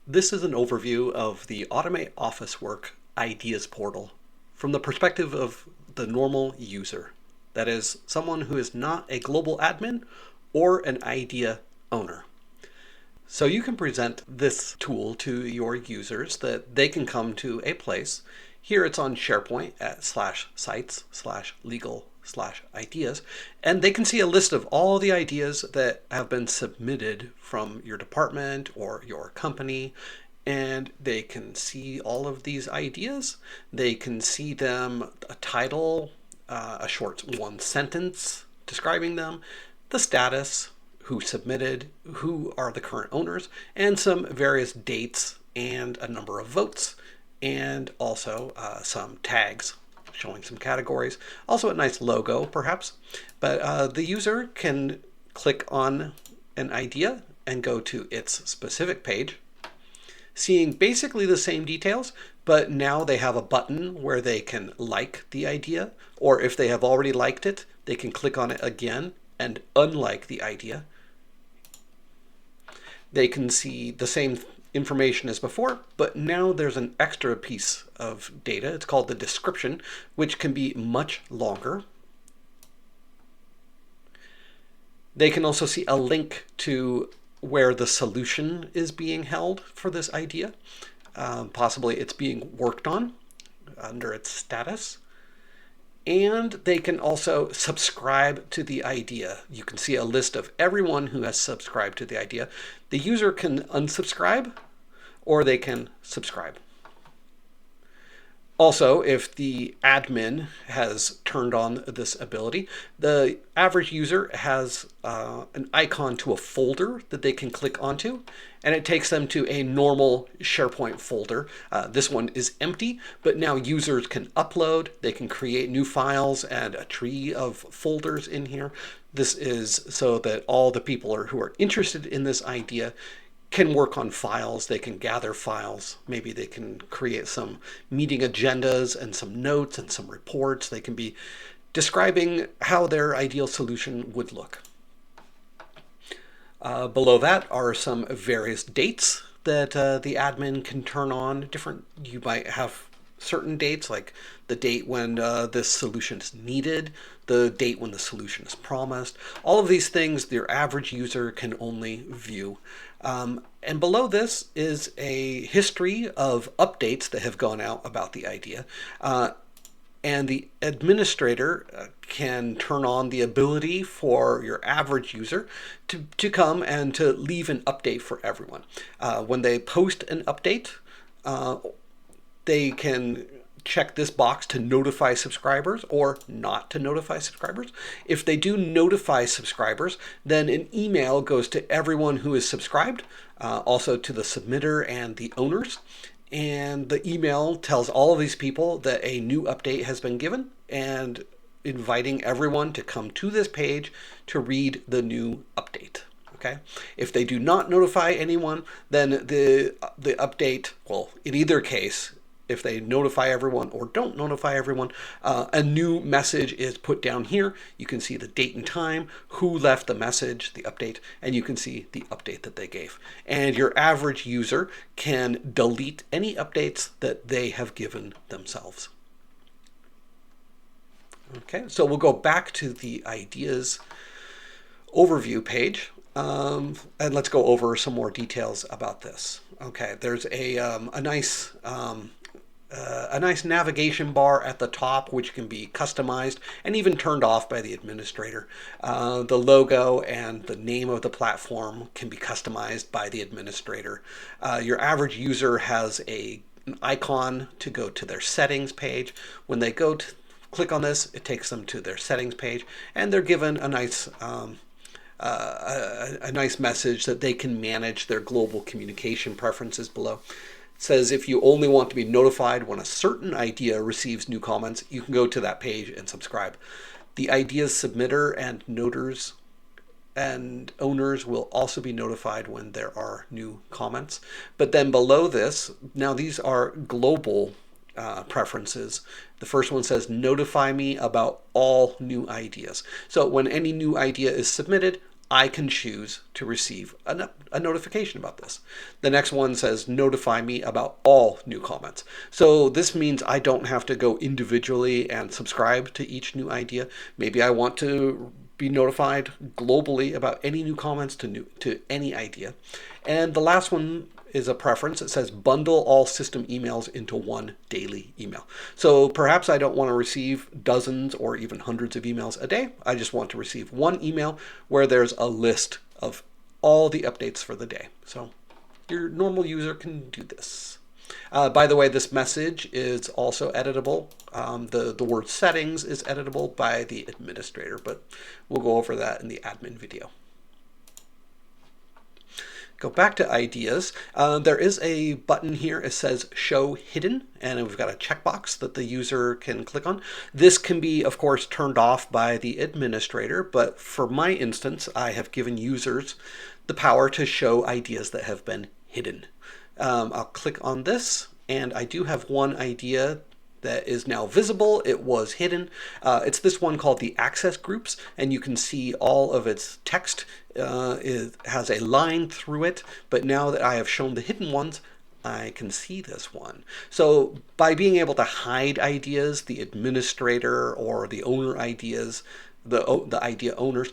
This is an overview of the Automate Office Work Ideas portal from the perspective of the normal user. That is, someone who is not a global admin or an idea owner. So you can present this tool to your users that they can come to a place. Here it's on SharePoint at /sites/legal/ideas, and they can see a list of all the ideas that have been submitted from your department or your company, and they can see all of these ideas. They can see them, a title, a short one sentence describing them, the status, who submitted, who are the current owners, and some various dates and a number of votes, and also some tags showing some categories. Also a nice logo, perhaps. But the user can click on an idea and go to its specific page, seeing basically the same details, but now they have a button where they can like the idea, or if they have already liked it, they can click on it again and unlike the idea. They can see the same information as before, but now there's an extra piece of data. It's called the description, which can be much longer. They can also see a link to where the solution is being held for this idea. Possibly it's being worked on under its status. And they can also subscribe to the idea. You can see a list of everyone who has subscribed to the idea. The user can unsubscribe or they can subscribe. Also, if the admin has turned on this ability, the average user has an icon to a folder that they can click onto, and it takes them to a normal SharePoint folder. This one is empty, but now users can upload, they can create new files and a tree of folders in here. This is so that all the people who are interested in this idea can work on files. They can gather files. Maybe they can create some meeting agendas and some notes and some reports. They can be describing how their ideal solution would look. Below that are some various dates that the admin can turn on. You might have certain dates, like the date when this solution is needed, the date when the solution is promised. All of these things your average user can only view. And below this is a history of updates that have gone out about the idea. And the administrator can turn on the ability for your average user to come and to leave an update for everyone. When they post an update, they can check this box to notify subscribers or not to notify subscribers. If they do notify subscribers, then an email goes to everyone who is subscribed, also to the submitter and the owners. And the email tells all of these people that a new update has been given and inviting everyone to come to this page to read the new update. Okay. If they do not notify anyone, then the update, well, in either case, if they notify everyone or don't notify everyone, a new message is put down here. You can see the date and time, who left the message, the update, and you can see the update that they gave. And your average user can delete any updates that they have given themselves. Okay, so we'll go back to the ideas overview page. And let's go over some more details about this. Okay, there's a nice navigation bar at the top, which can be customized and even turned off by the administrator. The logo and the name of the platform can be customized by the administrator. Your average user has an icon to go to their settings page. When they go to click on this, it takes them to their settings page, and they're given a nice message that they can manage their global communication preferences below. It says if you only want to be notified when a certain idea receives new comments, you can go to that page and subscribe. The idea's submitter and noters and owners will also be notified when there are new comments. But then below this, now these are global preferences. The first one says notify me about all new ideas. So when any new idea is submitted, I can choose to receive a notification about this. The next one says notify me about all new comments. So this means I don't have to go individually and subscribe to each new idea. Maybe I want to be notified globally about any new comments to any idea. And the last one is a preference. It says bundle all system emails into one daily email. So perhaps I don't want to receive dozens or even hundreds of emails a day. I just want to receive one email where there's a list of all the updates for the day. So your normal user can do this. By the way, this message is also editable. The word settings is editable by the administrator, but we'll go over that in the admin video. Go back to ideas. There is a button here. It says show hidden, and we've got a checkbox that the user can click on. This can be, of course, turned off by the administrator, but for my instance, I have given users the power to show ideas that have been hidden. I'll click on this, and I do have one idea that is now visible. It was hidden. It's this one called the access groups, and you can see all of its text. It has a line through it, but now that I have shown the hidden ones, I can see this one. So by being able to hide ideas, the administrator or the owner ideas, the idea owners,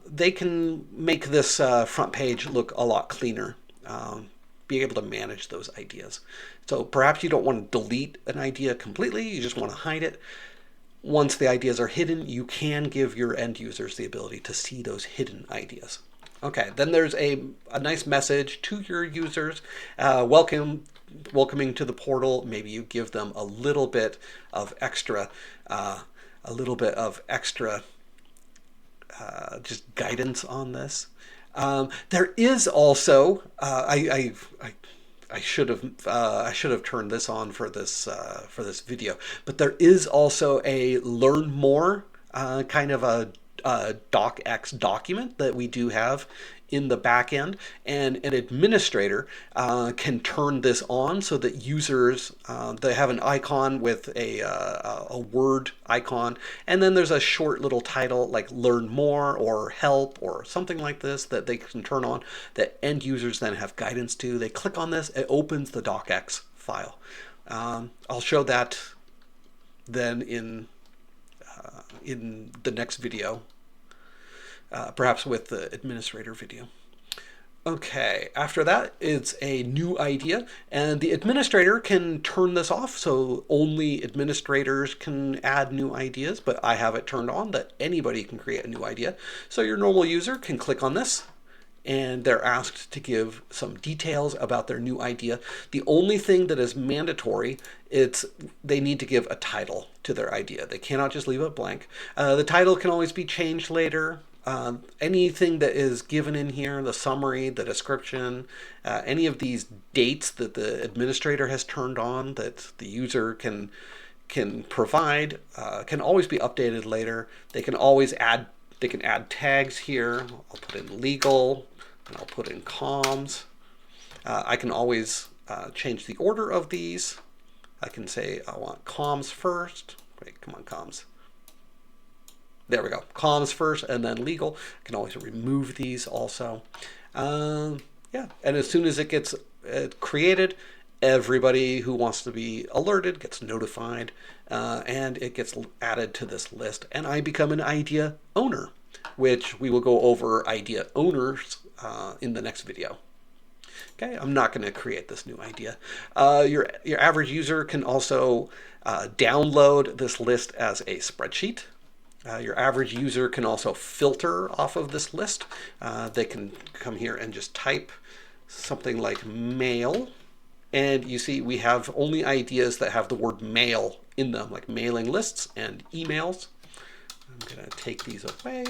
they can make this front page look a lot cleaner. Be able to manage those ideas. So perhaps you don't want to delete an idea completely, you just want to hide it. Once the ideas are hidden, you can give your end users the ability to see those hidden ideas. Okay, then there's a nice message to your users, welcoming to the portal. Maybe you give them a little bit of extra, just guidance on this. There is also I should have turned this on for this video, but there is also a learn more kind of a docx document that we do have in the back end, and an administrator can turn this on so that users, they have an icon with a word icon, and then there's a short little title like learn more or help or something like this that they can turn on that end users then have guidance to. They click on this, it opens the docx file. I'll show that then in the next video. Perhaps with the administrator video. Okay, after that, it's a new idea, and the administrator can turn this off, so only administrators can add new ideas, but I have it turned on that anybody can create a new idea. So your normal user can click on this, and they're asked to give some details about their new idea. The only thing that is mandatory, they need to give a title to their idea. They cannot just leave it blank. The title can always be changed later. Anything that is given in here, the summary, the description, any of these dates that the administrator has turned on that the user can provide, can always be updated later. They can add tags here. I'll put in legal, and I'll put in comms. I can always change the order of these. I can say I want comms first. Wait, come on, comms. There we go. Comms first and then legal. I can always remove these also. Yeah, and as soon as it gets created, everybody who wants to be alerted gets notified, and it gets added to this list. And I become an idea owner, which we will go over idea owners in the next video. Okay, I'm not going to create this new idea. Your average user can also download this list as a spreadsheet. Your average user can also filter off of this list. They can come here and just type something like mail. And you see we have only ideas that have the word mail in them, like mailing lists and emails. I'm going to take these away.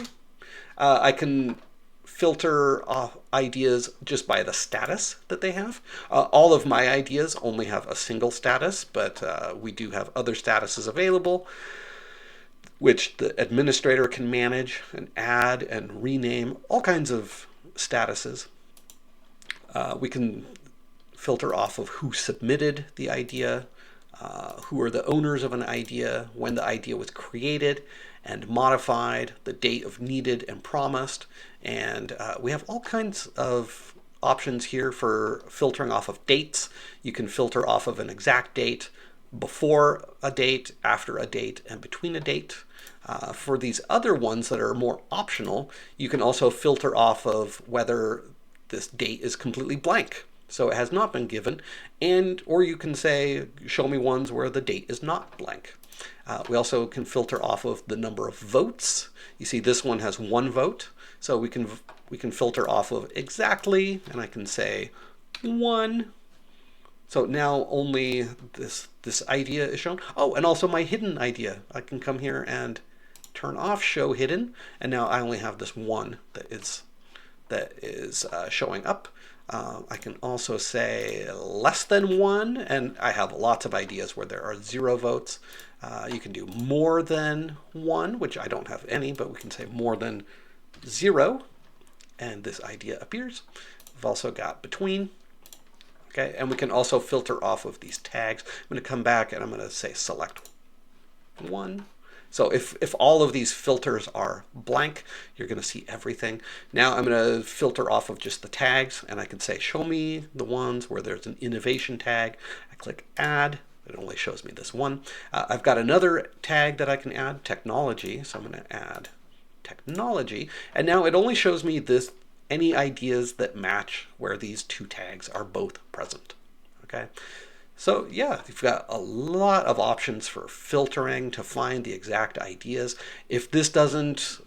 I can filter ideas just by the status that they have. All of my ideas only have a single status, but we do have other statuses available, which the administrator can manage and add and rename all kinds of statuses. We can filter off of who submitted the idea. who are the owners of an idea, when the idea was created and modified, the date of needed and promised. And we have all kinds of options here for filtering off of dates. You can filter off of an exact date, before a date, after a date, and between a date. For these other ones that are more optional, you can also filter off of whether this date is completely blank, so it has not been given, or you can say, show me ones where the date is not blank. We also can filter off of the number of votes. You see this one has 1 vote, so we can filter off of exactly, and I can say 1. So now only this idea is shown. Oh, and also my hidden idea. I can come here and turn off show hidden, and now I only have this one that is showing up. I can also say less than 1, and I have lots of ideas where there are 0 votes. You can do more than 1, which I don't have any, but we can say more than 0, and this idea appears. We've also got between. Okay, and we can also filter off of these tags. I'm going to come back and I'm going to say select 1. So if all of these filters are blank, you're going to see everything. Now I'm going to filter off of just the tags, and I can say show me the ones where there's an innovation tag. I click add. It only shows me this one. I've got another tag that I can add, technology. So I'm going to add technology, and now it only shows me any ideas that match where these 2 tags are both present. Okay. So yeah, you've got a lot of options for filtering to find the exact ideas. If this doesn't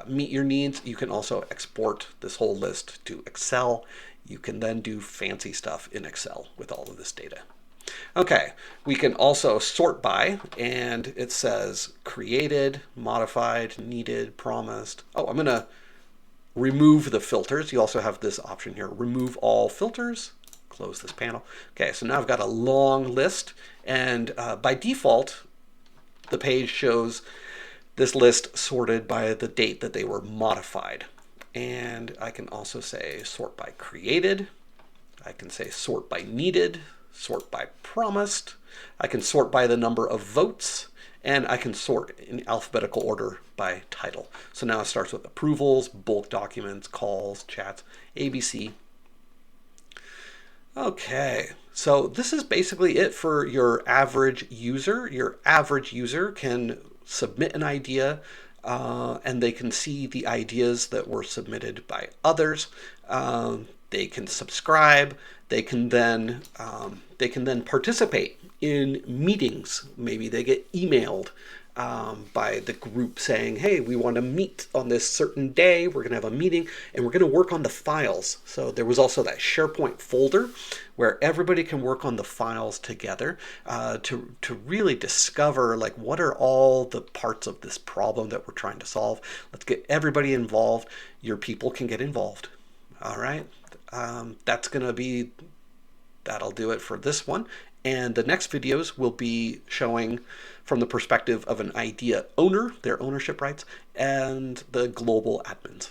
meet your needs, you can also export this whole list to Excel. You can then do fancy stuff in Excel with all of this data. Okay, we can also sort by, and it says created, modified, needed, promised. Oh, I'm going to remove the filters. You also have this option here, remove all filters. Close this panel. Okay, so now I've got a long list, and by default, the page shows this list sorted by the date that they were modified. And I can also say sort by created. I can say sort by needed, sort by promised. I can sort by the number of votes, and I can sort in alphabetical order by title. So now it starts with approvals, bulk documents, calls, chats, ABC. Okay, so this is basically it for your average user. Your average user can submit an idea, and they can see the ideas that were submitted by others. They can subscribe. They can then participate in meetings. Maybe they get emailed by the group saying, hey, we want to meet on this certain day. We're going to have a meeting and we're going to work on the files. So there was also that SharePoint folder where everybody can work on the files together to really discover, like, what are all the parts of this problem that we're trying to solve. Let's get everybody involved. Your people can get involved. All right. That'll do it for this one. And the next videos will be showing from the perspective of an idea owner, their ownership rights, and the global admins.